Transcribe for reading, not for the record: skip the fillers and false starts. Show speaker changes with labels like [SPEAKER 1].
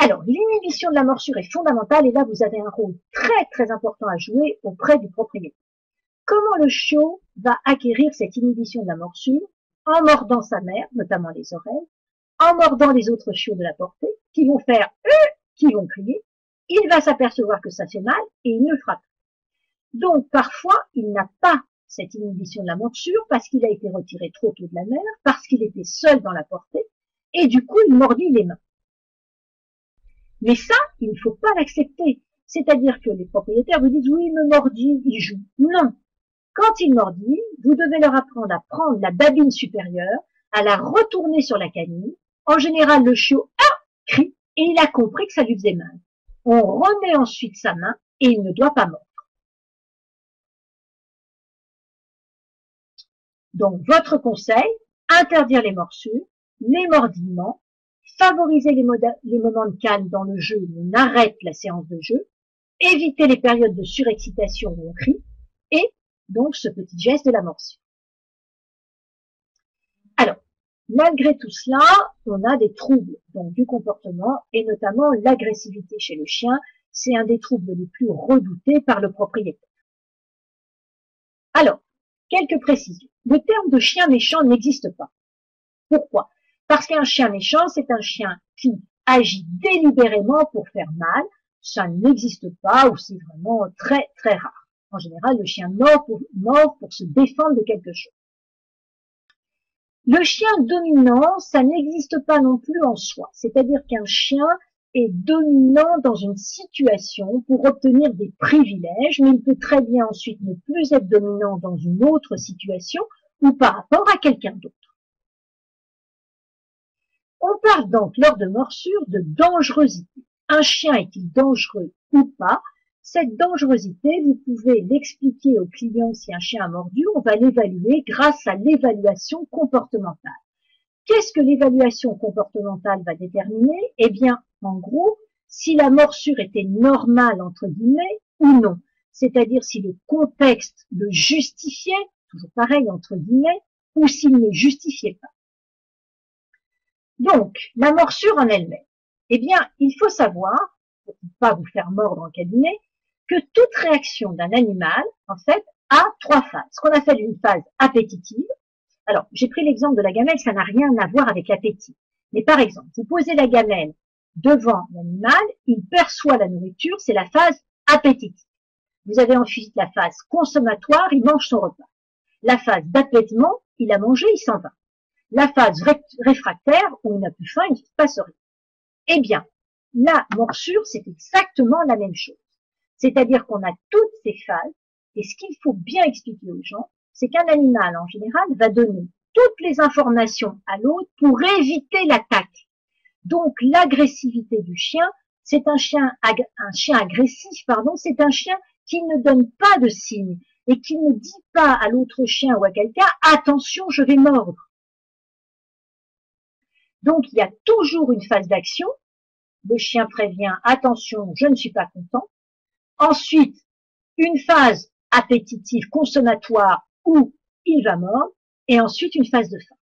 [SPEAKER 1] Alors, l'inhibition de la morsure est fondamentale et là, vous avez un rôle très très important à jouer auprès du propriétaire. Comment le chiot va acquérir cette inhibition de la morsure? En mordant sa mère, notamment les oreilles, en mordant les autres chiots de la portée, qui vont faire qui vont crier. Il va s'apercevoir que ça fait mal et il ne frappe. Donc, parfois, il n'a pas cette inhibition de la morsure parce qu'il a été retiré trop tôt de la mère, parce qu'il était seul dans la portée, et du coup, il mordit les mains. Mais ça, il ne faut pas l'accepter. C'est-à-dire que les propriétaires vous disent, oui, il me mordit, il joue. Non. Quand il mordit, vous devez leur apprendre à prendre la babine supérieure, à la retourner sur la canine. En général, le chiot crie et il a compris que ça lui faisait mal. On remet ensuite sa main et il ne doit pas mordre. Donc, votre conseil, interdire les morsures, les mordillements, favoriser les moments de calme dans le jeu où on arrête la séance de jeu, éviter les périodes de surexcitation où on crie, et donc ce petit geste de la morsure. Alors, malgré tout cela, on a des troubles donc, du comportement et notamment l'agressivité chez le chien. C'est un des troubles les plus redoutés par le propriétaire. Alors, quelques précisions. Le terme de chien méchant n'existe pas. Pourquoi? Parce qu'un chien méchant, c'est un chien qui agit délibérément pour faire mal. Ça n'existe pas ou c'est vraiment très très rare. En général, le chien mord pour se défendre de quelque chose. Le chien dominant, ça n'existe pas non plus en soi. C'est-à-dire qu'un chien est dominant dans une situation pour obtenir des privilèges, mais il peut très bien ensuite ne plus être dominant dans une autre situation ou par rapport à quelqu'un d'autre. On parle donc lors de morsures de dangerosité. Un chien est-il dangereux ou pas? Cette dangerosité, vous pouvez l'expliquer au client si un chien a mordu, on va l'évaluer grâce à l'évaluation comportementale. Qu'est-ce que l'évaluation comportementale va déterminer? Eh bien, en gros, si la morsure était normale, entre guillemets, ou non. C'est-à-dire si le contexte le justifiait, toujours pareil, entre guillemets, ou s'il ne justifiait pas. Donc, la morsure en elle-même. Eh bien, il faut savoir, pour ne pas vous faire mordre en cabinet, que toute réaction d'un animal, en fait, a trois phases. Ce qu'on appelle une phase appétitive. Alors, j'ai pris l'exemple de la gamelle, ça n'a rien à voir avec l'appétit. Mais par exemple, vous posez la gamelle devant l'animal, il perçoit la nourriture, c'est la phase appétitive. Vous avez ensuite la phase consommatoire, il mange son repas. La phase d'apaisement, il a mangé, il s'en va. La phase réfractaire, où il n'a plus faim, il ne se passe rien. Eh bien, la morsure, c'est exactement la même chose. C'est-à-dire qu'on a toutes ces phases, et ce qu'il faut bien expliquer aux gens, c'est qu'un animal, en général, va donner toutes les informations à l'autre pour éviter l'attaque. Donc, l'agressivité du chien, c'est un chien agressif, c'est un chien qui ne donne pas de signes et qui ne dit pas à l'autre chien ou à quelqu'un, attention, je vais mordre. Donc, il y a toujours une phase d'action. Le chien prévient, attention, je ne suis pas content. Ensuite, une phase appétitive, consommatoire, où il va mordre. Et ensuite, une phase de faim.